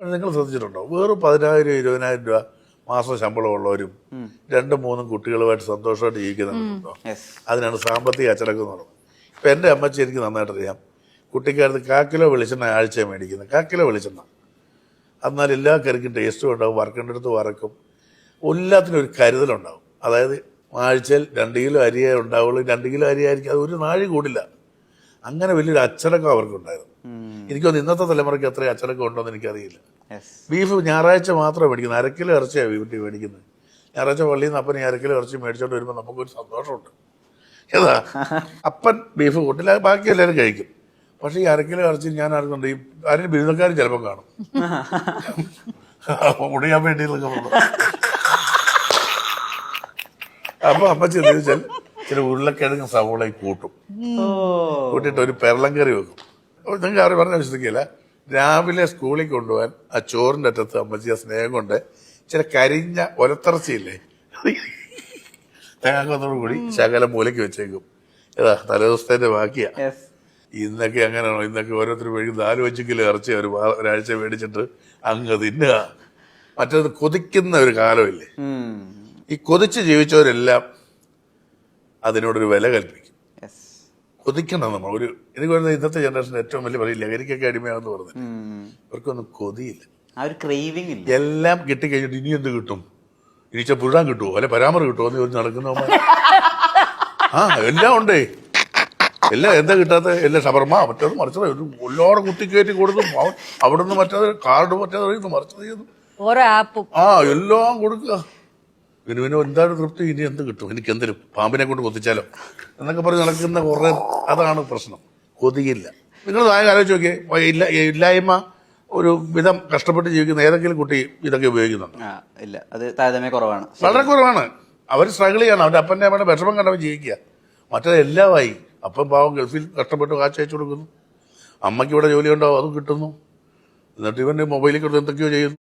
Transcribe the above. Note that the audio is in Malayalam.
നിങ്ങൾ ശ്രദ്ധിച്ചിട്ടുണ്ടോ? വെറും 10,000 20,000 രൂപ മാസം ശമ്പളമുള്ളവരും 2-3 കുട്ടികളുമായിട്ട് സന്തോഷമായിട്ട് ജീവിക്കുന്നുണ്ടോ? അതിനാണ് സാമ്പത്തിക അച്ചടക്കം എന്ന് പറയുന്നത്. ഇപ്പം എൻ്റെ അമ്മച്ചി എനിക്ക് നന്നായിട്ട് അറിയാം. കുട്ടിക്കാലത്ത് 1/4 കിലോ വെളിച്ചെണ്ണ ആഴ്ച മേടിക്കുന്നത്. 1/4 കിലോ വെളിച്ചെണ്ണ. എന്നാൽ എല്ലാ കറിക്കും ടേസ്റ്റും ഉണ്ടാവും, വറക്കേണ്ടടുത്ത് വറക്കും, എല്ലാത്തിനും ഒരു കരുതലുണ്ടാവും. അതായത് ആഴ്ചയിൽ 2 കിലോ അരിയേ ഉണ്ടാവുള്ളൂ. 2 കിലോ അരി ആയിരിക്കും, അത് ഒരു നാഴി കൂടില്ല. അങ്ങനെ വലിയൊരു അച്ചടക്കം അവർക്കുണ്ടായിരുന്നു. എനിക്കൊന്ന് ഇന്നത്തെ തലമുറയ്ക്ക് അത്രയും അച്ചടക്കം ഉണ്ടോ എന്ന് എനിക്കറിയില്ല. ബീഫ് ഞായറാഴ്ച മാത്രമേ മേടിക്കുന്നത്. 1/2 കിലോ ഇറച്ചിയാണ് വീട്ടിൽ മേടിക്കുന്നത്. ഞായറാഴ്ച പള്ളിയിൽ നിന്ന് അപ്പൻ 1/2 കിലോ ഇറച്ചി മേടിച്ചോണ്ട് വരുമ്പോൾ നമുക്കൊരു സന്തോഷമുണ്ട്. ഏതാ അപ്പൻ ബീഫ് കൂട്ടില്ല, ബാക്കി എല്ലാവരും കഴിക്കും. പക്ഷേ ഈ 1/2 കിലോ ഇറച്ചി ഞാൻ അറിഞ്ഞുണ്ട് ഈ ആരും ബിരുദക്കാരും ചിലപ്പോൾ കാണും. മുടിയാൻ വേണ്ടി അപ്പൊ അമ്മച്ചി എന്താ വെച്ചാൽ ചില ഉരുളക്കിഴങ്ങ് സവോളയും കൂട്ടും. കൂട്ടിയിട്ട് ഒരു പെരളം കറി വെക്കും. നിങ്ങൾക്ക് ആരും പറഞ്ഞാൽ വിശ്വസിക്കില്ല. രാവിലെ സ്കൂളിൽ കൊണ്ടുപോകാൻ ആ ചോറിൻ്റെ അറ്റത്ത് അമ്മച്ചി ആ സ്നേഹം കൊണ്ട് ചില കരിഞ്ഞ ഒലത്തിറച്ചിയില്ലേ, തേങ്ങാക്കൊന്നോട് കൂടി ശകലം മൂലയ്ക്ക് വെച്ചേക്കും. ഏതാ തലേദിവസത്തെ ബാക്കിയാ. ഇന്നൊക്കെ അങ്ങനെയാണോ? ഇന്നൊക്കെ ഓരോരുത്തർ മേടിക്കും 4-5 കിലോ ഇറച്ചി ഒരാഴ്ച മേടിച്ചിട്ട് അങ്ങ് തിന്നുക. മറ്റേത് കൊതിക്കുന്ന ഒരു കാലമില്ലേ? ഈ കൊതിച്ച് ജീവിച്ചവരെല്ലാം അതിനോടൊരു വില കൽപ്പിക്കും. കൊതിക്കണം നമ്മൾ. എനിക്ക് പറയുന്നത് ഇന്നത്തെ ജനറേഷൻ്റെ ഏറ്റവും വലിയ പറയില്ല, ലഹരിക്കൊക്കെ അടിമയാണെന്ന് പറഞ്ഞത്. ഇവർക്കൊന്നും കൊതിയില്ല, എല്ലാം കിട്ടിക്കഴിഞ്ഞിട്ട് ഇനി എന്ത് കിട്ടും, ഇനിച്ച പുഴാൻ കിട്ടുമോ അല്ലെ പരാമർ കിട്ടുമോ എന്ന് ചോദിച്ച് നടക്കുന്ന എല്ലാം ഉണ്ടേ. എല്ലാം എന്താ കിട്ടാത്ത എല്ലാം ഷവർമ മറ്റേത് മറിച്ചത് എല്ലാവരും കുത്തിക്കയറ്റി കൊടുത്തും അവിടെ നിന്ന് മറ്റേത് കാർഡ് മറ്റേത് മറിച്ചത് ചെയ്തു ഓരോ ആപ്പും എല്ലാം കൊടുക്കുക. പിന്നെ എന്താണ് തൃപ്തി? ഇനി എന്ത് കിട്ടും, എനിക്ക് എന്തിനും പാമ്പിനെ കൊണ്ട് കൊത്തിച്ചാലോ എന്നൊക്കെ പറഞ്ഞ് നടക്കുന്ന കുറെ. അതാണ് പ്രശ്നം, കൊതിയില്ല. നിങ്ങൾ ആലോചിച്ച് നോക്കിയേ, ഇല്ലായ്മ ഒരു വിധം കഷ്ടപ്പെട്ട് ജീവിക്കുന്ന ഏതെങ്കിലും കുട്ടി ഇതൊക്കെ ഉപയോഗിക്കുന്നുണ്ട്? ഇല്ല, അത് താരതമ്യം കുറവാണ്, വളരെ കുറവാണ്. അവർ സ്ട്രഗിൾ ചെയ്യണം, അവരുടെ അപ്പൻ്റെ അമ്മയുടെ വിഷമം കണ്ടവൻ ജീവിക്കുക. മറ്റേത് എല്ലാമായി. അപ്പം പാവം ഗൾഫിൽ കഷ്ടപ്പെട്ട് കാശ് അയച്ചു കൊടുക്കുന്നു, അമ്മയ്ക്ക് ഇവിടെ ജോലി ഉണ്ടാവും, അതും കിട്ടുന്നു. എന്നിട്ട് ഇവൻ്റെ മൊബൈലിൽ കൊടുത്ത് എന്തൊക്കെയോ ചെയ്യുന്നു.